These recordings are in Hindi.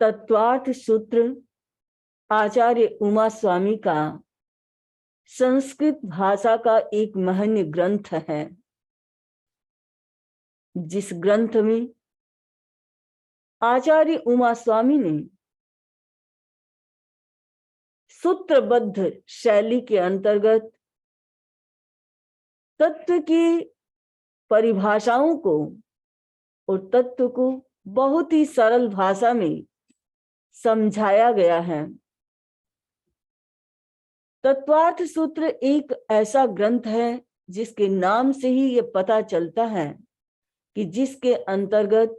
तत्वार्थ सूत्र आचार्य उमा स्वामी का संस्कृत भाषा का एक महनीय ग्रंथ है, जिस ग्रंथ में आचार्य उमा स्वामी ने सूत्रबद्ध शैली के अंतर्गत तत्व की परिभाषाओं को और तत्व को बहुत ही सरल भाषा में समझाया गया है। तत्वार्थ सूत्र एक ऐसा ग्रंथ है जिसके नाम से ही ये पता चलता है कि जिसके अंतर्गत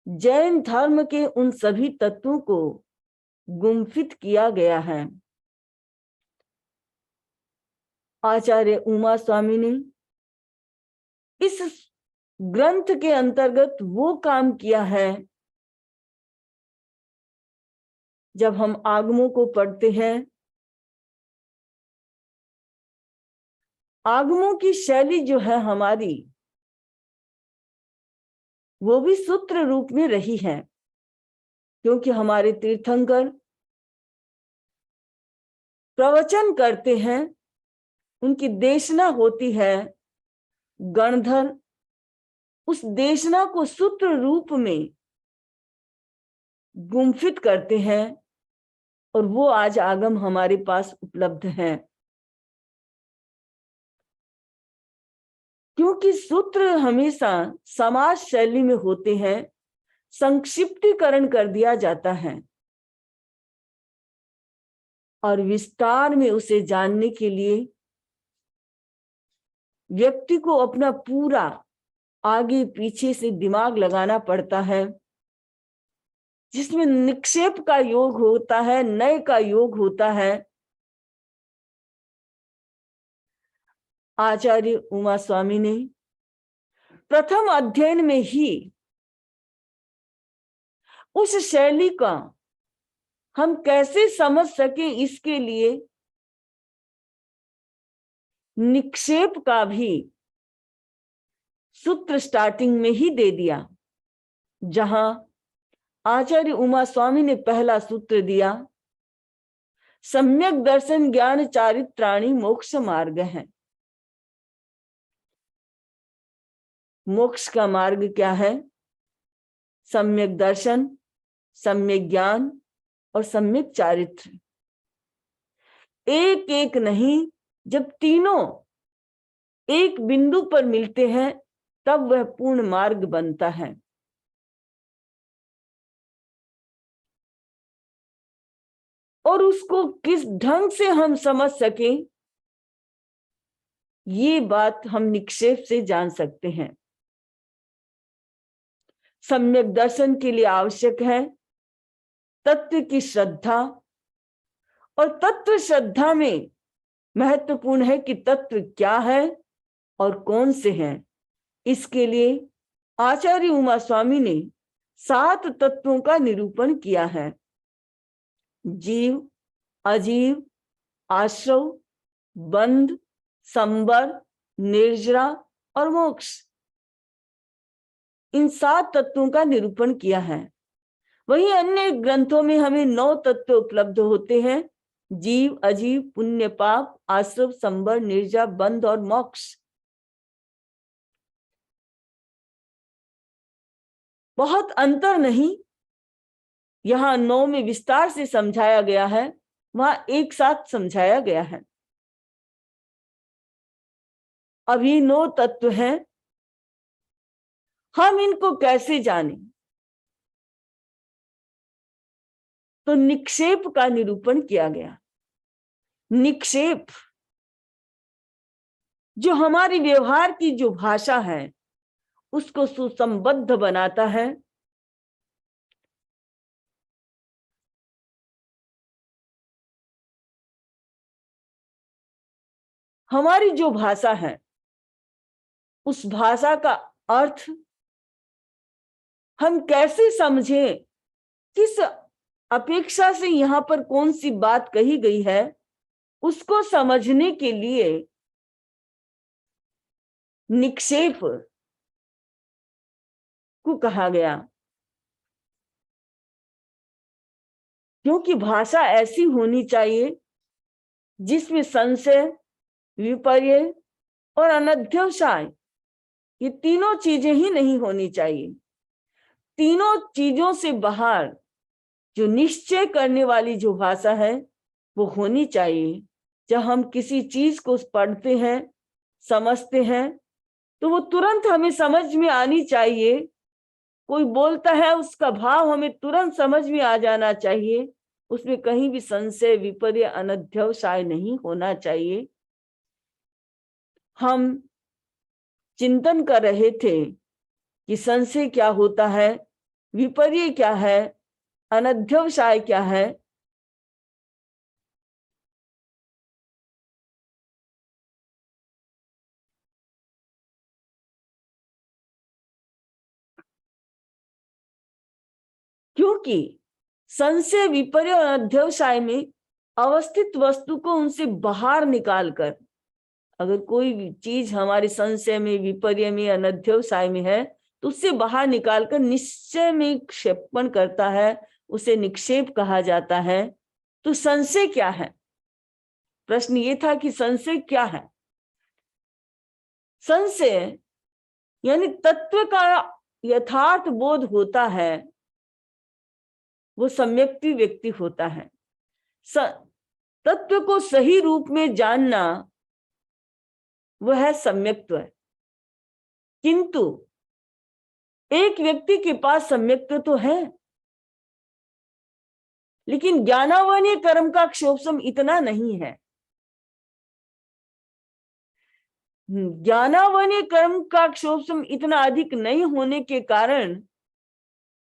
जैन धर्म के उन सभी तत्वों को गुम्फित किया गया है। आचार्य उमा स्वामी ने इस ग्रंथ के अंतर्गत वो काम किया है, जब हम आगमों को पढ़ते हैं, आगमों की शैली जो है हमारी, वो भी सूत्र रूप में रही है, क्योंकि हमारे तीर्थंकर प्रवचन करते हैं, उनकी देशना होती है, गणधर उस देशना को सूत्र रूप में गुम्फित करते हैं और वो आज आगम हमारे पास उपलब्ध हैं। क्योंकि सूत्र हमेशा समाज शैली में होते हैं, संक्षिप्तीकरण कर दिया जाता है और विस्तार में उसे जानने के लिए व्यक्ति को अपना पूरा आगे पीछे से दिमाग लगाना पड़ता है, जिसमें निक्षेप का योग होता है, नए का योग होता है। आचार्य उमा स्वामी ने प्रथम अध्ययन में ही उस शैली का हम कैसे समझ सके, इसके लिए निक्षेप का भी सूत्र स्टार्टिंग में ही दे दिया। जहां आचार्य उमा स्वामी ने पहला सूत्र दिया, सम्यक दर्शन ज्ञान चारित्राणि मोक्ष मार्ग है। मोक्ष का मार्ग क्या है? सम्यक दर्शन, सम्यक ज्ञान और सम्यक चारित्र। एक एक नहीं, जब तीनों एक बिंदु पर मिलते हैं तब वह पूर्ण मार्ग बनता है। और उसको किस ढंग से हम समझ सकें, ये बात हम निक्षेप से जान सकते हैं। सम्यक दर्शन के लिए आवश्यक है तत्व की श्रद्धा, और तत्व श्रद्धा में महत्वपूर्ण है कि तत्व क्या है और कौन से हैं। इसके लिए आचार्य उमा स्वामी ने 7 तत्वों का निरूपण किया है: जीव, अजीव, आश्रव, बंध, संबर, निर्जरा और मोक्ष। इन 7 तत्वों का निरूपण किया है। वहीं अन्य ग्रंथों में हमें 9 तत्व उपलब्ध होते हैं: जीव, अजीव, पुण्य, पाप, आश्रव, संबर, निर्जरा, बंध और मोक्ष। बहुत अंतर नहीं, यहां 9 में विस्तार से समझाया गया है, वहां एक साथ समझाया गया है। अभी 9 तत्व हैं, हम इनको कैसे जानें? तो निक्षेप का निरूपण किया गया। निक्षेप जो हमारी व्यवहार की जो भाषा है उसको सुसंबद्ध बनाता है। हमारी जो भाषा है उस भाषा का अर्थ हम कैसे समझें, किस अपेक्षा से यहां पर कौन सी बात कही गई है, उसको समझने के लिए निक्षेप को कहा गया। क्योंकि भाषा ऐसी होनी चाहिए जिसमें संशय, विपर्य और अनध्यवसाय, ये तीनों चीजें ही नहीं होनी चाहिए। तीनों चीजों से बाहर जो निश्चय करने वाली जो भाषा है वो होनी चाहिए। जब हम किसी चीज को पढ़ते हैं, समझते हैं, तो वो तुरंत हमें समझ में आनी चाहिए। कोई बोलता है, उसका भाव हमें तुरंत समझ में आ जाना चाहिए। उसमें कहीं भी संशय, विपर्य, अनध्यवसाय नहीं होना चाहिए। हम चिंतन कर रहे थे कि संशय क्या होता है, विपर्य क्या है, अनध्यवसाय क्या है। क्योंकि संशय, विपर्य और अध्यवसाय में अवस्थित वस्तु को उनसे बाहर निकालकर, अगर कोई भी चीज हमारे संशय में, विपर्य में, अनध्यवसाय में है, तो उससे बाहर निकालकर निश्चय में क्षेपण करता है, उसे निक्षेप कहा जाता है। तो संशय क्या है? प्रश्न ये था कि संशय क्या है। संशय यानी तत्व का यथार्थ बोध होता है, वो सम्यक्ति व्यक्ति होता है। तत्व को सही रूप में जानना वह है सम्यक्त्व। किंतु एक व्यक्ति के पास सम्यक्त्व तो है, लेकिन ज्ञानावनीय कर्म का क्षोभसम इतना नहीं है। ज्ञानावनीय कर्म का क्षोभसम इतना अधिक नहीं होने के कारण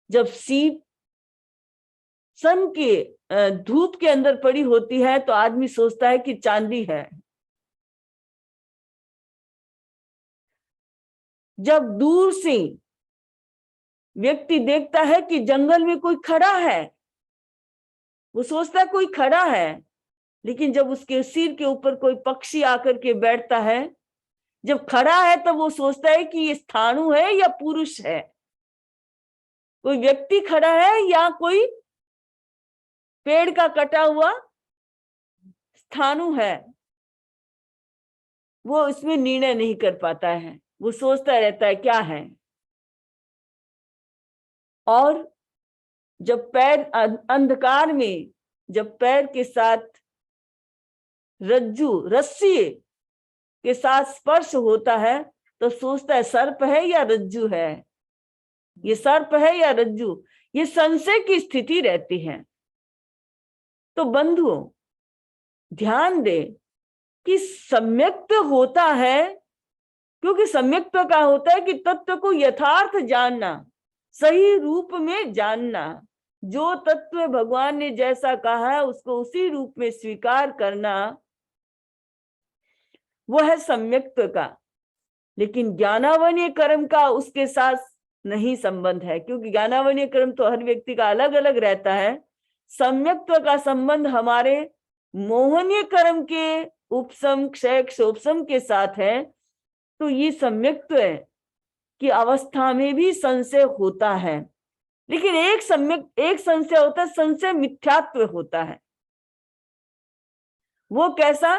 जब सीप सन के धूप के अंदर पड़ी होती है तो आदमी सोचता है कि चांदी है। जब दूर से व्यक्ति देखता है कि जंगल में कोई खड़ा है, वो सोचता है कोई खड़ा है, लेकिन जब उसके सिर के ऊपर कोई पक्षी आकर के बैठता है, जब खड़ा है तब वो सोचता है कि ये स्थाणु है या पुरुष है, कोई व्यक्ति खड़ा है या कोई पेड़ का कटा हुआ स्थाणु है। वो इसमें निर्णय नहीं कर पाता है, वो सोचता रहता है क्या है। और जब पैर अंधकार में, जब पैर के साथ रज्जू, रस्सी के साथ स्पर्श होता है तो सोचता है सर्प है या रज्जू है, ये सर्प है या रज्जू। ये संशय की स्थिति रहती है। तो बंधुओं, ध्यान दे कि सम्यक्त्व होता है, क्योंकि सम्यक्त्व का होता है कि तत्व को यथार्थ जानना, सही रूप में जानना। जो तत्व भगवान ने जैसा कहा है उसको उसी रूप में स्वीकार करना, वो है सम्यक्त्व का। लेकिन ज्ञानावनीय कर्म का उसके साथ नहीं संबंध है, क्योंकि ज्ञानावनीय कर्म तो हर व्यक्ति का अलग अलग रहता है। सम्यक्त्व का संबंध हमारे मोहनीय कर्म के उपशम, क्षय, क्षोभसम के साथ है। तो ये सम्यक्त्व की अवस्था में भी संशय होता है, लेकिन एक संशय होता है, संशय मिथ्यात्व होता है। वो कैसा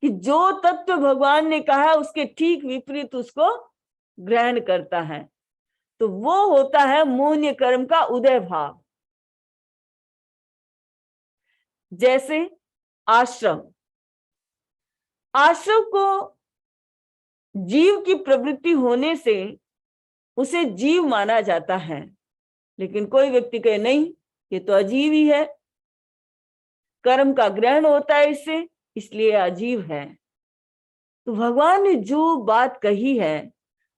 कि जो तत्व भगवान ने कहा है उसके ठीक विपरीत उसको ग्रहण करता है, तो वो होता है मोहनीय कर्म का उदय भाव। जैसे आश्रम, आश्रम को जीव की प्रवृत्ति होने से उसे जीव माना जाता है, लेकिन कोई व्यक्ति कहे नहीं, ये तो अजीव ही है, कर्म का ग्रहण होता है इससे, इसलिए अजीव है। तो भगवान ने जो बात कही है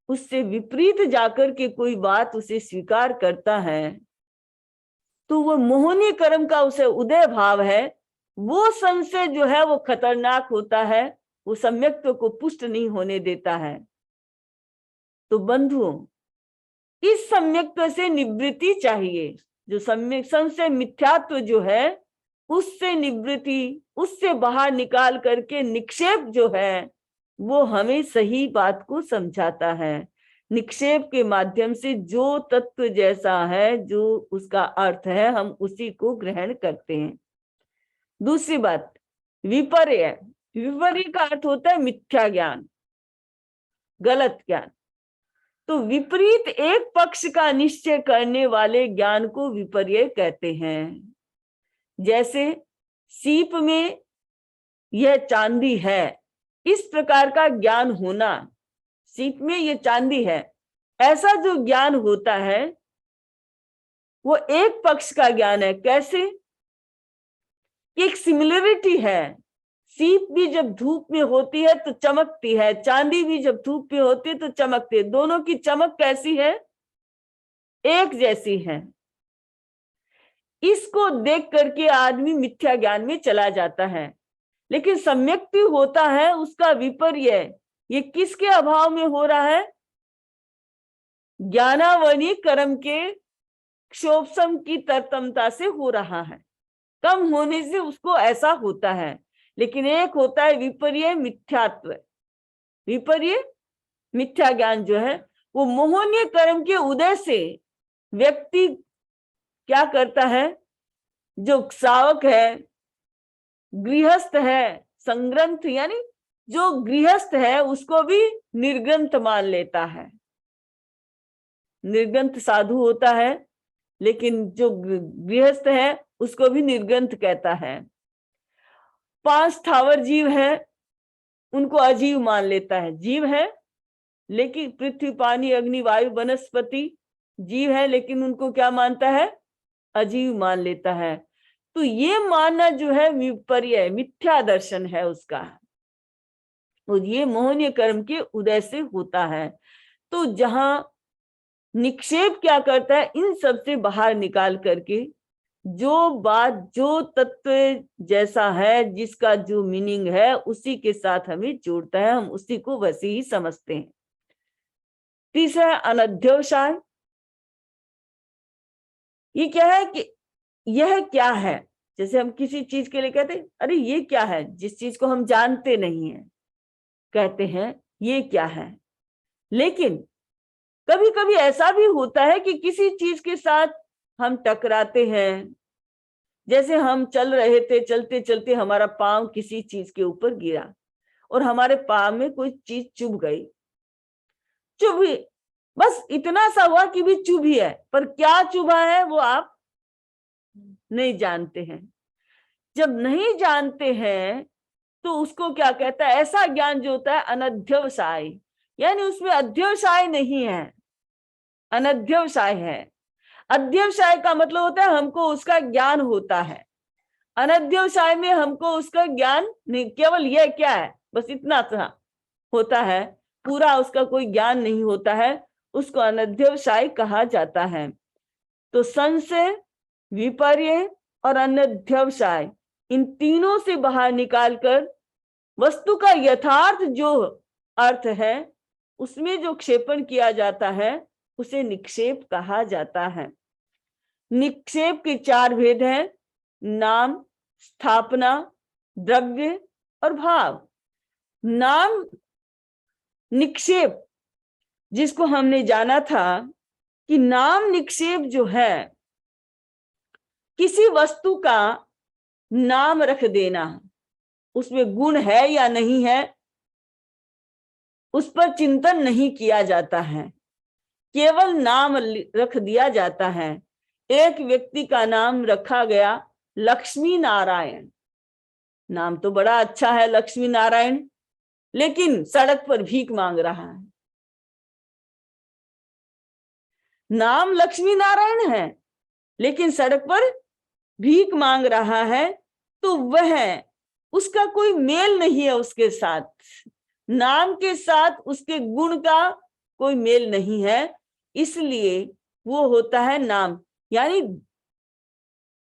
उससे विपरीत जाकर के कोई बात उसे स्वीकार करता है, तो वो मोहनीय कर्म का उसे उदय भाव है। वो संशय जो है वो खतरनाक होता है, वो सम्यक्त्व को पुष्ट नहीं होने देता है। तो बंधुओं, इस सम्यक्त्व से निवृत्ति चाहिए। जो सम्यक संशय, मिथ्यात्व जो है उससे निवृत्ति, उससे बाहर निकाल करके निक्षेप जो है वो हमें सही बात को समझाता है। निक्षेप के माध्यम से जो तत्व जैसा है, जो उसका अर्थ है, हम उसी को ग्रहण करते हैं। दूसरी बात, विपर्य। विपर्य का अर्थ होता है मिथ्या ज्ञान, गलत ज्ञान। तो विपरीत एक पक्ष का निश्चय करने वाले ज्ञान को विपर्य कहते हैं। जैसे सीप में यह चांदी है, इस प्रकार का ज्ञान होना, सीप में यह चांदी है, ऐसा जो ज्ञान होता है वो एक पक्ष का ज्ञान है। कैसे? एक सिमिलरिटी है, सीप भी जब धूप में होती है तो चमकती है, चांदी भी जब धूप में होती है तो चमकती है। दोनों की चमक कैसी है? एक जैसी है। इसको देख करके आदमी मिथ्या ज्ञान में चला जाता है, लेकिन सम्यक्ति होता है उसका विपर्य। ये किसके अभाव में हो रहा है? ज्ञानावनी कर्म के क्षोभसम की तरतमता से हो रहा है, कम होने से उसको ऐसा होता है। लेकिन एक होता है विपर्य मिथ्यात्व। विपर्य मिथ्या ज्ञान जो है वो मोहनीय कर्म के उदय से व्यक्ति क्या करता है, जो श्रावक है, गृहस्थ है, संग्रंथ यानी जो गृहस्थ है उसको भी निर्ग्रंथ मान लेता है। निर्ग्रंथ साधु होता है, लेकिन जो गृहस्थ है उसको भी निर्ग्रंथ कहता है। 5 स्थावर जीव है, उनको अजीव मान लेता है। जीव है लेकिन पृथ्वी, पानी, अग्नि, वायु, वनस्पति जीव है, लेकिन उनको क्या मानता है? अजीव मान लेता है। तो ये मानना जो है विपर्य, मिथ्या दर्शन है उसका, और ये मोहनीय कर्म के उदय से होता है। तो जहां निक्षेप क्या करता है, इन सब से बाहर निकाल करके जो बात, जो तत्व जैसा है, जिसका जो मीनिंग है, उसी के साथ हमें जोड़ता है, हम उसी को वैसे ही समझते हैं। तीसरा है अनध्यवसाय। ये क्या है कि यह क्या है, जैसे हम किसी चीज के लिए कहते हैं अरे ये क्या है, जिस चीज को हम जानते नहीं है कहते हैं ये क्या है। लेकिन कभी कभी ऐसा भी होता है कि किसी चीज के साथ हम टकराते हैं। जैसे हम चल रहे थे, चलते चलते हमारा पांव किसी चीज के ऊपर गिरा और हमारे पांव में कोई चीज चुभ गई। चुभी, बस इतना सा हुआ कि भी चुभी है, पर क्या चुभा है वो आप नहीं जानते हैं। जब नहीं जानते हैं तो उसको क्या कहता है? ऐसा ज्ञान जो होता है अनध्यवसाय, यानी उसमें अध्यवसाय नहीं है, अनध्यवसाय है। अध्यवसाय का मतलब होता है हमको उसका ज्ञान होता है, अनध्यवसाय में हमको उसका ज्ञान नहीं, केवल यह क्या है बस इतना सा होता है, पूरा उसका कोई ज्ञान नहीं होता है, उसको अनध्यवसाय कहा जाता है। तो संशय, विपर्य और अनध्यवसाय, इन तीनों से बाहर निकालकर वस्तु का यथार्थ जो अर्थ है उसमें जो क्षेपण किया जाता है उसे निक्षेप कहा जाता है। निक्षेप के 4 भेद हैं, नाम, स्थापना, द्रव्य और भाव। नाम निक्षेप, जिसको हमने जाना था कि नाम निक्षेप जो है किसी वस्तु का नाम रख देना, उसमें गुण है या नहीं है उस पर चिंतन नहीं किया जाता है, केवल नाम रख दिया जाता है। एक व्यक्ति का नाम रखा गया लक्ष्मी नारायण, नाम तो बड़ा अच्छा है लक्ष्मी नारायण, लेकिन सड़क पर भीख मांग रहा है। नाम लक्ष्मी नारायण है लेकिन सड़क पर भीख मांग रहा है, तो वह, उसका कोई मेल नहीं है उसके साथ, नाम के साथ उसके गुण का कोई मेल नहीं है, इसलिए वो होता है नाम यानी।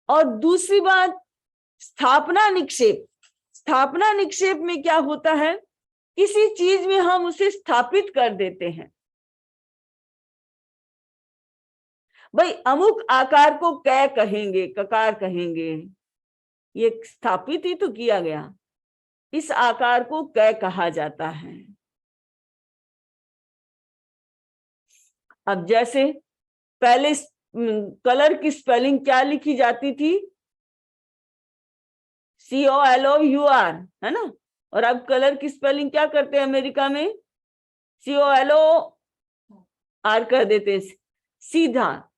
और दूसरी बात, स्थापना निक्षेप। स्थापना निक्षेप में क्या होता है, किसी चीज में हम उसे स्थापित कर देते हैं। भाई अमुक आकार को कै कहेंगे, ककार कहेंगे, ये स्थापित ही तो किया गया, इस आकार को कै कहा जाता है। अब जैसे पहले कलर की स्पेलिंग क्या लिखी जाती थी? COLOUR, है ना? और अब कलर की स्पेलिंग क्या करते हैं अमेरिका में? COLOR कर देते हैं, सीधा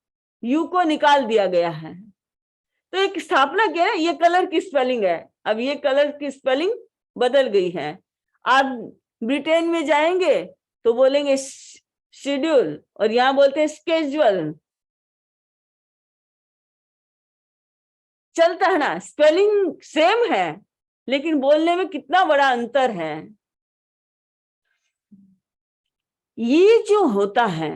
यू को निकाल दिया गया है। तो एक स्थापना क्या है? ये कलर की स्पेलिंग है, अब ये कलर की स्पेलिंग बदल गई है। आप ब्रिटेन में जाएंगे तो बोलेंगे शेड्यूल, और यहां बोलते हैं स्केजुअल। चलता है ना, स्पेलिंग सेम है लेकिन बोलने में कितना बड़ा अंतर है। ये जो होता है,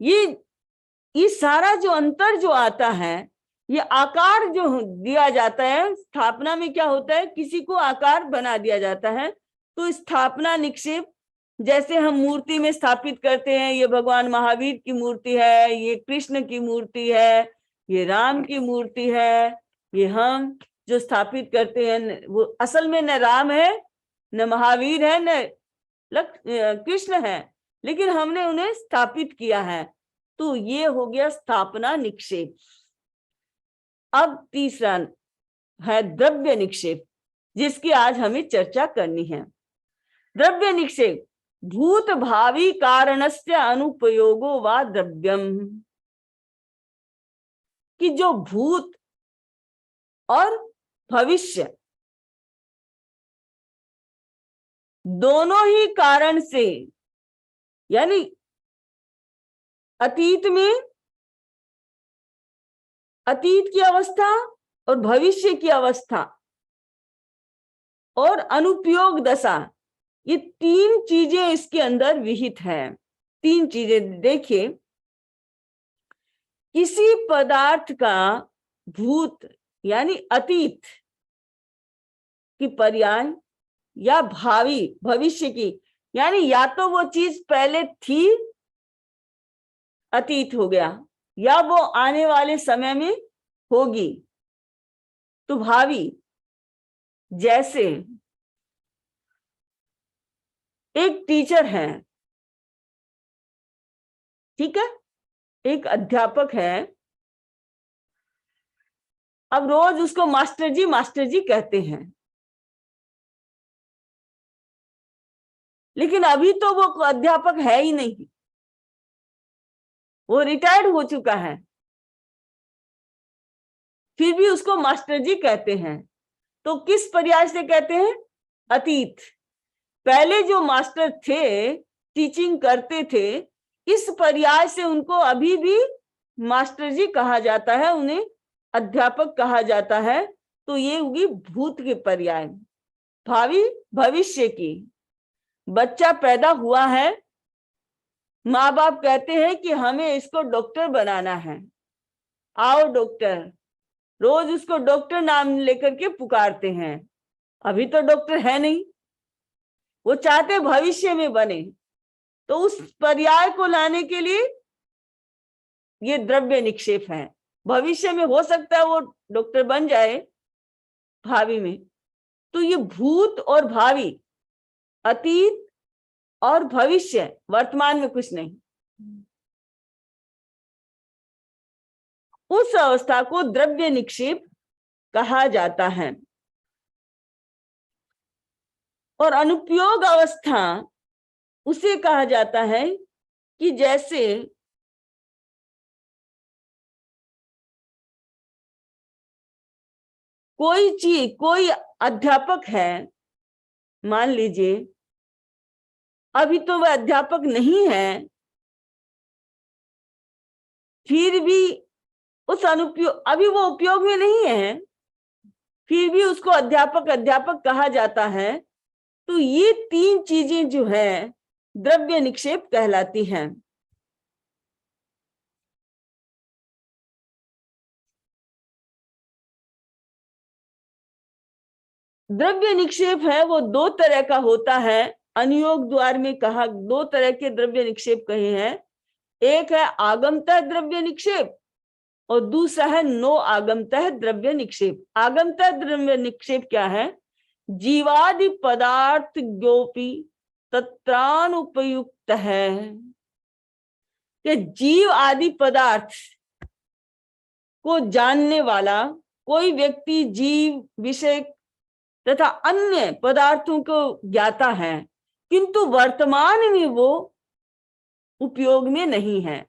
ये सारा जो अंतर जो आता है, ये आकार जो दिया जाता है स्थापना में, क्या होता है? किसी को आकार बना दिया जाता है। तो स्थापना निक्षेप, जैसे हम मूर्ति में स्थापित करते हैं, ये भगवान महावीर की मूर्ति है, ये कृष्ण की मूर्ति है, ये राम की मूर्ति है, ये हम जो स्थापित करते हैं वो असल में न राम है, न महावीर है, न कृष्ण है, लेकिन हमने उन्हें स्थापित किया है। तो ये हो गया स्थापना निक्षेप। अब तीसरा है द्रव्य निक्षेप, जिसकी आज हमें चर्चा करनी है। द्रव्य निक्षेप भूत भावी कारणस्य अनुपयोगो वा द्रव्यम, कि जो भूत और भविष्य दोनों ही कारण से, यानी अतीत में अतीत की अवस्था और भविष्य की अवस्था और अनुपयोग दशा, ये तीन चीजें इसके अंदर विहित है। तीन चीजें देखिए, किसी पदार्थ का भूत यानी अतीत की पर्याय, या भावी भविष्य की, यानी या तो वो चीज पहले थी अतीत हो गया, या वो आने वाले समय में होगी तो भावी। जैसे एक टीचर है, ठीक है, एक अध्यापक है, अब रोज उसको मास्टर जी कहते हैं, लेकिन अभी तो वो अध्यापक है ही नहीं, वो रिटायर्ड हो चुका है, फिर भी उसको मास्टर जी कहते हैं। तो किस पर्याय से कहते हैं? अतीत। पहले जो मास्टर थे, टीचिंग करते थे, इस पर्याय से उनको अभी भी मास्टर जी कहा जाता है, उन्हें अध्यापक कहा जाता है। तो ये होगी भूत की पर्याय। भावी भविष्य की, बच्चा पैदा हुआ है, माँ बाप कहते हैं कि हमें इसको डॉक्टर बनाना है, आओ डॉक्टर, रोज उसको डॉक्टर नाम लेकर के पुकारते हैं। अभी तो डॉक्टर है नहीं, वो चाहते भविष्य में बने, तो उस पर्याय को लाने के लिए ये द्रव्य निक्षेप है। भविष्य में हो सकता है वो डॉक्टर बन जाए भावी में। तो ये भूत और भावी, अतीत और भविष्य, वर्तमान में कुछ नहीं, उस अवस्था को द्रव्य निक्षेप कहा जाता है। और अनुपयोग अवस्था उसे कहा जाता है कि जैसे कोई चीज, कोई अध्यापक है, मान लीजिए अभी तो वह अध्यापक नहीं है, फिर भी उस अनुपयोग, अभी वो उपयोग में नहीं है, फिर भी उसको अध्यापक अध्यापक कहा जाता है। तो ये तीन चीजें जो है द्रव्य निक्षेप कहलाती हैं। द्रव्य निक्षेप है वो दो तरह का होता है। अनुयोग द्वार में कहा दो तरह के द्रव्य निक्षेप कहे हैं। एक है आगमतः द्रव्य निक्षेप और दूसरा है नो आगमतः द्रव्य निक्षेप। आगमतः द्रव्य निक्षेप क्या है? जीवादि पदार्थ ज्ञोपि तत्रानुपयुक्त है, कि जीव आदि पदार्थ को जानने वाला कोई व्यक्ति जीव विषय तथा अन्य पदार्थों को ज्ञाता है, किंतु वर्तमान में वो उपयोग में नहीं है,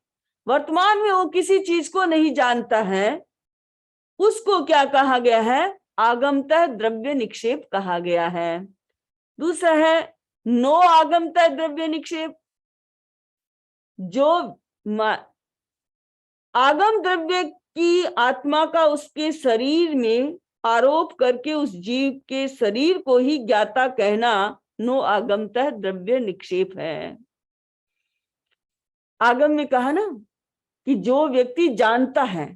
वर्तमान में वो किसी चीज को नहीं जानता है, उसको क्या कहा गया है? आगमतः द्रव्य निक्षेप कहा गया है। दूसरा है नो आगमतः द्रव्य निक्षेप। जो आगम द्रव्य की आत्मा का उसके शरीर में आरोप करके उस जीव के शरीर को ही ज्ञाता कहना नो आगमतः द्रव्य निक्षेप है। आगम में कहा ना कि जो व्यक्ति जानता है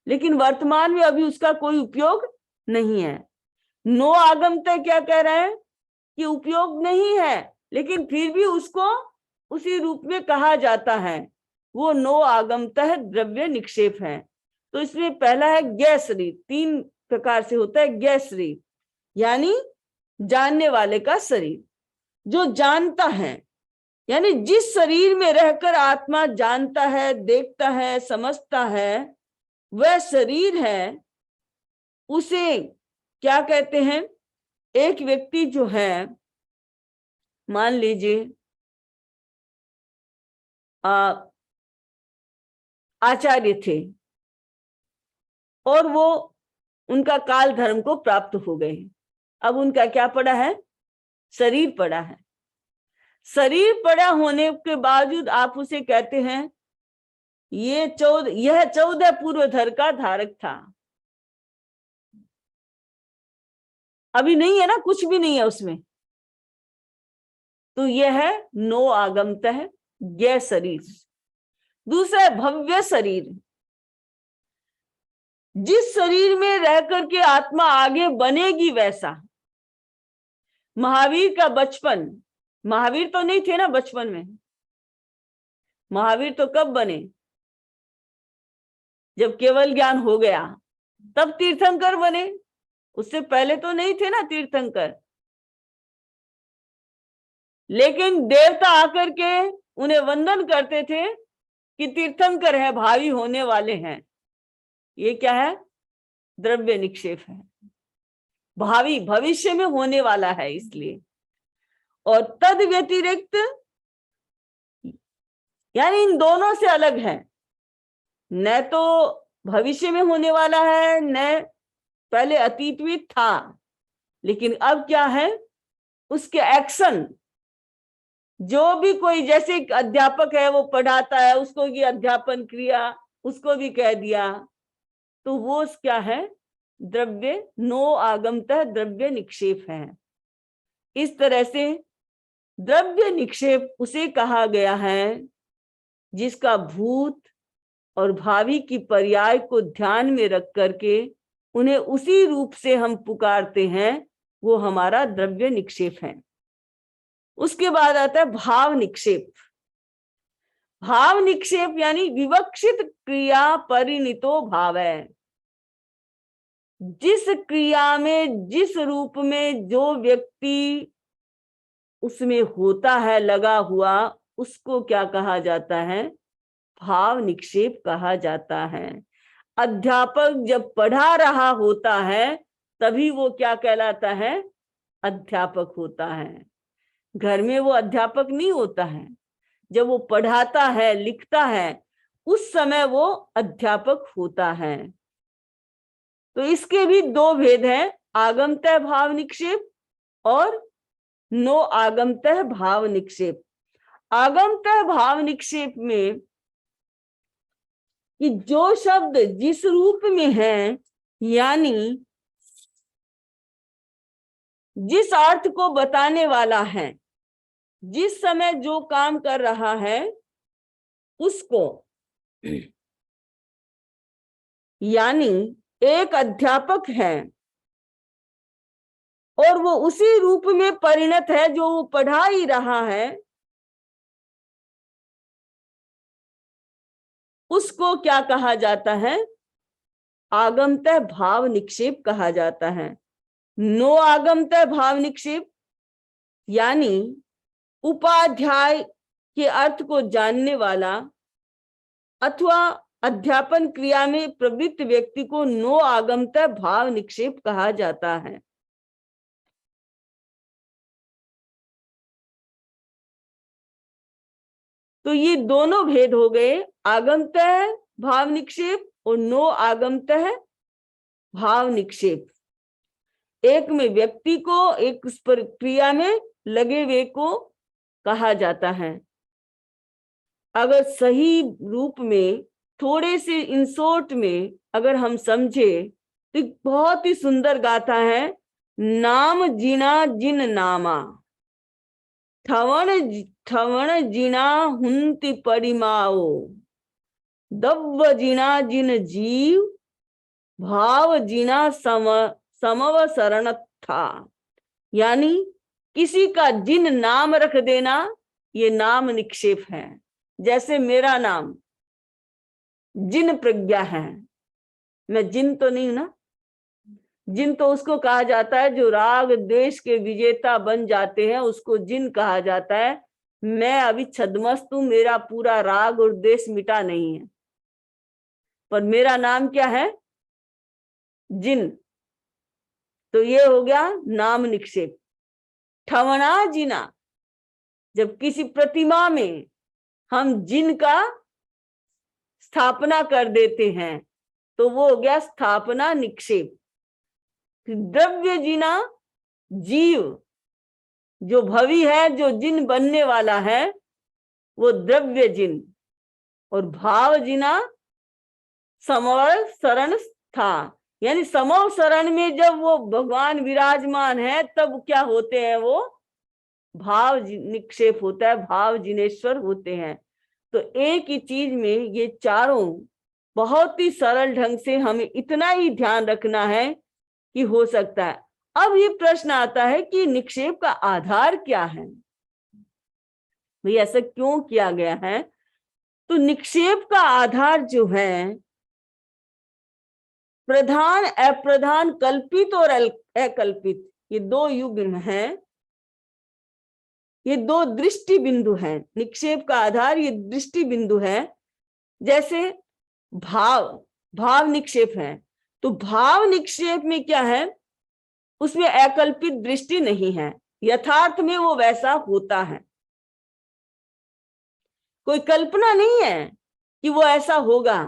लेकिन वर्तमान में अभी उसका कोई उपयोग नहीं है। नो आगमतः क्या कह रहा है कि उपयोग नहीं है लेकिन फिर भी उसको उसी रूप में कहा जाता है, वो नो आगमतः द्रव्य निक्षेप है। तो इसमें पहला है ज्ञ शरीर, 3 प्रकार से होता है ज्ञ शरीर, यानी जानने वाले का शरीर, जो जानता है, यानी जिस शरीर में रहकर आत्मा जानता है, देखता है, समझता है, वह शरीर है। उसे क्या कहते हैं? एक व्यक्ति जो है, मान लीजिए आचार्य थे और वो उनका काल धर्म को प्राप्त हो गए, अब उनका क्या पड़ा है? शरीर पड़ा है। शरीर पड़ा होने के बावजूद आप उसे कहते हैं यह 14 पूर्वधर का धारक था। अभी नहीं है ना, कुछ भी नहीं है उसमें। तो यह है नो आगमतः ज्ञ शरीर। दूसरा है भव्य शरीर, जिस शरीर में रह करके आत्मा आगे बनेगी वैसा। महावीर का बचपन, महावीर तो नहीं थे ना बचपन में, महावीर तो कब बने? जब केवल ज्ञान हो गया तब तीर्थंकर बने, उससे पहले तो नहीं थे ना तीर्थंकर। लेकिन देवता आकर के उन्हें वंदन करते थे कि तीर्थंकर है, भावी होने वाले हैं। ये क्या है? द्रव्य निक्षेप है, भावी भविष्य में होने वाला है इसलिए। और तद व्यतिरिक्त यानी इन दोनों से अलग है, न तो भविष्य में होने वाला है, न पहले अतीत में था, लेकिन अब क्या है? उसके एक्शन, जो भी कोई जैसे अध्यापक है वो पढ़ाता है, उसको ये अध्यापन क्रिया उसको भी कह दिया, तो वो क्या है? द्रव्य नो आगमतः द्रव्य निक्षेप है। इस तरह से द्रव्य निक्षेप उसे कहा गया है जिसका भूत और भावी की पर्याय को ध्यान में रख करके उन्हें उसी रूप से हम पुकारते हैं, वो हमारा द्रव्य निक्षेप है। उसके बाद आता है भाव निक्षेप। भाव निक्षेप यानी विवक्षित क्रिया परिणितो भाव है। जिस क्रिया में, जिस रूप में जो व्यक्ति उसमें होता है लगा हुआ, उसको क्या कहा जाता है? भाव निक्षेप कहा जाता है। अध्यापक जब पढ़ा रहा होता है तभी वो क्या कहलाता है? अध्यापक होता है। घर में वो अध्यापक नहीं होता है, जब वो पढ़ाता है, लिखता है, उस समय वो अध्यापक होता है। तो इसके भी 2 भेद हैं, आगमतः भाव निक्षेप और नो आगमतः भाव निक्षेप। आगमतः भाव निक्षेप में कि जो शब्द जिस रूप में है, यानी जिस अर्थ को बताने वाला है, जिस समय जो काम कर रहा है उसको, यानी एक अध्यापक है और वो उसी रूप में परिणत है जो वो पढ़ा ही रहा है, उसको क्या कहा जाता है? आगमतः भाव निक्षेप कहा जाता है। नो आगमतः भाव निक्षेप यानी उपाध्याय के अर्थ को जानने वाला अथवा अध्यापन क्रिया में प्रवृत्त व्यक्ति को नो आगमतः भाव निक्षेप कहा जाता है। तो ये दोनों भेद हो गए, आगमतः भाव निक्षेप और नो आगमतः भाव निक्षेप। एक में व्यक्ति को, एक उस पर क्रिया में लगे हुए को कहा जाता है। अगर सही रूप में थोड़े से इंसोट में अगर हम समझे तो बहुत ही सुंदर गाथा है। नाम जीना जिन नामा, ठवण ठवण जीना हुंति परिमाओ, दव्व जीना जिन जीव, भाव जीना समव शरण था। यानी किसी का जिन नाम रख देना, ये नाम निक्षेप है। जैसे मेरा नाम जिन प्रज्ञा है, मैं जिन तो नहीं हूं ना। जिन तो उसको कहा जाता है जो राग द्वेष के विजेता बन जाते हैं, उसको जिन कहा जाता है। मैं अभी छद्मस्त हूं, मेरा पूरा राग और द्वेष मिटा नहीं है, पर मेरा नाम क्या है? जिन। तो ये हो गया नाम निक्षेप। ठवना जिना, जब किसी प्रतिमा में हम जिन का स्थापना कर देते हैं तो वो हो गया स्थापना निक्षेप। द्रव्य जिना, जीव जो भवी है, जो जिन बनने वाला है, वो द्रव्य जिन। और भाव जिना समव शरण था, यानी समव शरण में जब वो भगवान विराजमान है तब क्या होते हैं? वो भाव निक्षेप होता है, भाव जिनेश्वर होते हैं। तो एक ही चीज में ये चारों बहुत ही सरल ढंग से हमें इतना ही ध्यान रखना है कि हो सकता है। अब ये प्रश्न आता है कि निक्षेप का आधार क्या है, भाई ऐसा क्यों किया गया है? तो निक्षेप का आधार जो है, प्रधान अप्रधान, कल्पित और अकल्पित, ये दो युग्म हैं, ये दो दृष्टि बिंदु हैं। निक्षेप का आधार ये दृष्टि बिंदु है। जैसे भाव निक्षेप है, तो भाव निक्षेप में क्या है? उसमें अकल्पित दृष्टि नहीं है, यथार्थ में वो वैसा होता है, कोई कल्पना नहीं है कि वो ऐसा होगा,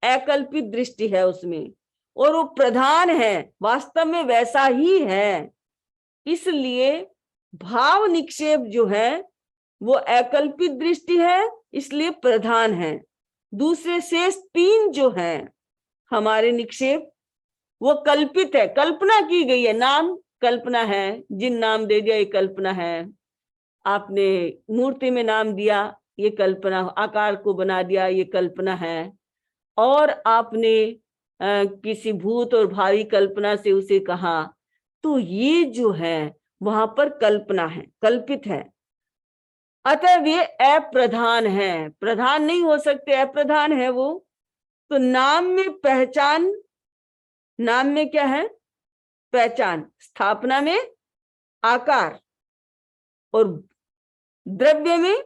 अकल्पित दृष्टि है उसमें, और वो प्रधान है, वास्तव में वैसा ही है। इसलिए भाव निक्षेप जो है वो अकल्पित दृष्टि है, इसलिए प्रधान है। दूसरे शेष तीन जो हैं हमारे निक्षेप, वो कल्पित है, कल्पना की गई है। नाम कल्पना है, जिन नाम दे दिया ये कल्पना है, आपने मूर्ति में नाम दिया ये कल्पना, आकार को बना दिया ये कल्पना है, और आपने किसी भूत और भावी कल्पना से उसे कहा, तो ये जो है वहां पर कल्पना है, कल्पित है। अतः वे अप्रधान है, प्रधान नहीं हो सकते, अप्रधान है वो। तो नाम में पहचान, नाम में क्या है? पहचान, स्थापना में आकार, और द्रव्य में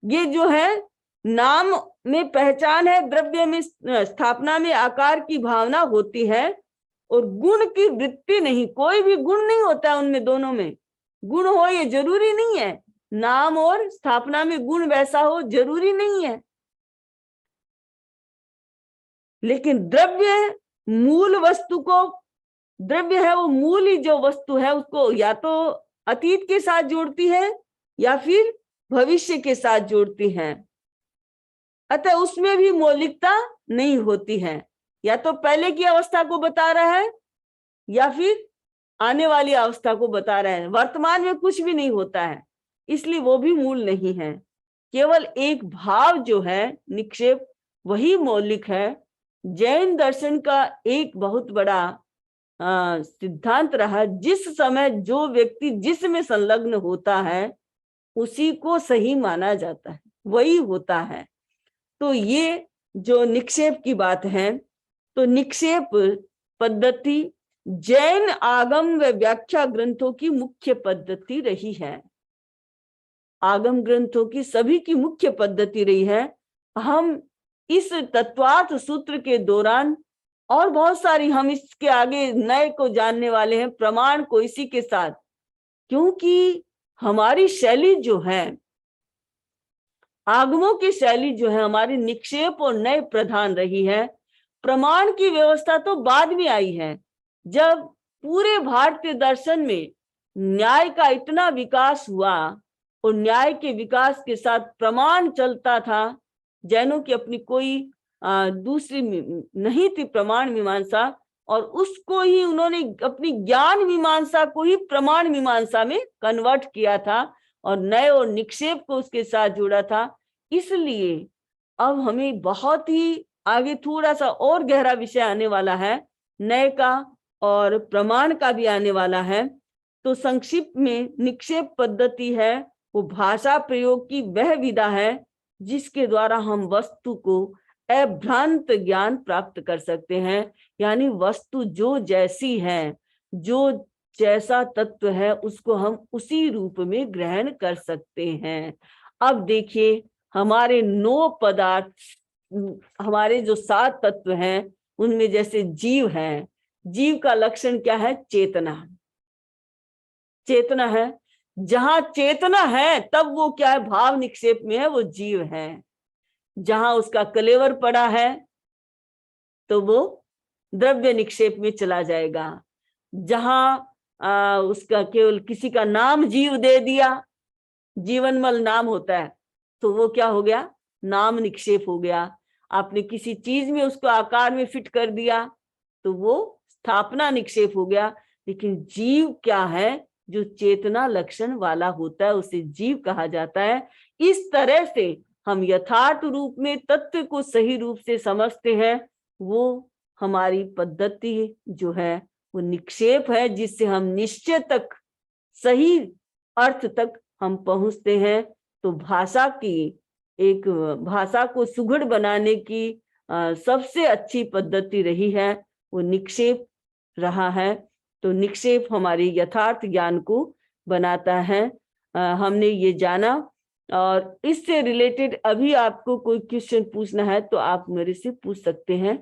ये जो है, नाम में पहचान है, द्रव्य में स्थापना में आकार की भावना होती है, और गुण की वृत्ति नहीं, कोई भी गुण नहीं होता है उनमें, दोनों में गुण हो ये जरूरी नहीं है। नाम और स्थापना में गुण वैसा हो जरूरी नहीं है, लेकिन द्रव्य मूल वस्तु को, द्रव्य है वो मूल ही जो वस्तु है उसको या तो अतीत के साथ जोड़ती है या फिर भविष्य के साथ जोड़ती है। अतः उसमें भी मौलिकता नहीं होती है, या तो पहले की अवस्था को बता रहा है या फिर आने वाली अवस्था को बता रहा है, वर्तमान में कुछ भी नहीं होता है, इसलिए वो भी मूल नहीं है। केवल एक भाव जो है निक्षेप, वही मौलिक है। जैन दर्शन का एक बहुत बड़ा सिद्धांत रहा, जिस समय जो व्यक्ति जिसमें संलग्न होता है उसी को सही माना जाता है, वही होता है। तो ये जो निक्षेप की बात है, तो निक्षेप पद्धति जैन आगम व व्याख्या ग्रंथों की मुख्य पद्धति रही है। आगम ग्रंथों की सभी की मुख्य पद्धति रही है। हम इस तत्वार्थ सूत्र के दौरान और बहुत सारी, हम इसके आगे नए को जानने वाले हैं प्रमाण को इसी के साथ, क्योंकि हमारी शैली जो है, आगमों की शैली जो है हमारी निक्षेप और नए प्रधान रही है। प्रमाण की व्यवस्था तो बाद में आई है। जब पूरे भारतीय दर्शन में न्याय का इतना विकास हुआ और न्याय के विकास के साथ प्रमाण चलता था, जैनों की अपनी कोई दूसरी नहीं थी प्रमाण मीमांसा, और उसको ही उन्होंने अपनी ज्ञान मीमांसा को ही प्रमाण मीमांसा में कन्वर्ट किया था और नए और निक्षेप को उसके साथ जोड़ा था। इसलिए अब हमें बहुत ही आगे थोड़ा सा और गहरा विषय आने वाला है, नए का और प्रमाण का भी आने वाला है। तो संक्षिप्त में निक्षेप पद्धति है वो भाषा प्रयोग की वह विधा है जिसके द्वारा हम वस्तु को अभ्रांत ज्ञान प्राप्त कर सकते हैं। यानी वस्तु जो जैसी है, जो जैसा तत्व है, उसको हम उसी रूप में ग्रहण कर सकते हैं। अब देखिए हमारे 9 पदार्थ, हमारे जो 7 तत्व हैं उनमें जैसे जीव है, जीव का लक्षण क्या है? चेतना। चेतना है, जहां चेतना है तब वो क्या है? भाव निक्षेप में है, वो जीव है। जहां उसका कलेवर पड़ा है तो वो द्रव्य निक्षेप में चला जाएगा। जहां उसका केवल किसी का नाम जीव दे दिया, जीवनमल नाम होता है, तो वो क्या हो गया? नाम निक्षेप हो गया। आपने किसी चीज में उसको आकार में फिट कर दिया तो वो स्थापना निक्षेप हो गया। लेकिन जीव क्या है? जो चेतना लक्षण वाला होता है उसे जीव कहा जाता है। इस तरह से हम यथार्थ रूप में तत्व को सही रूप से समझते हैं। वो हमारी पद्धति जो है वो निक्षेप है, जिससे हम निश्चय तक, सही अर्थ तक हम पहुंचते हैं। तो भाषा की एक, भाषा को सुघड़ बनाने की सबसे अच्छी पद्धति रही है वो निक्षेप रहा है। तो निक्षेप हमारी यथार्थ ज्ञान को बनाता है। हमने ये जाना, और इससे रिलेटेड अभी आपको कोई क्वेश्चन पूछना है तो आप मेरे से पूछ सकते हैं।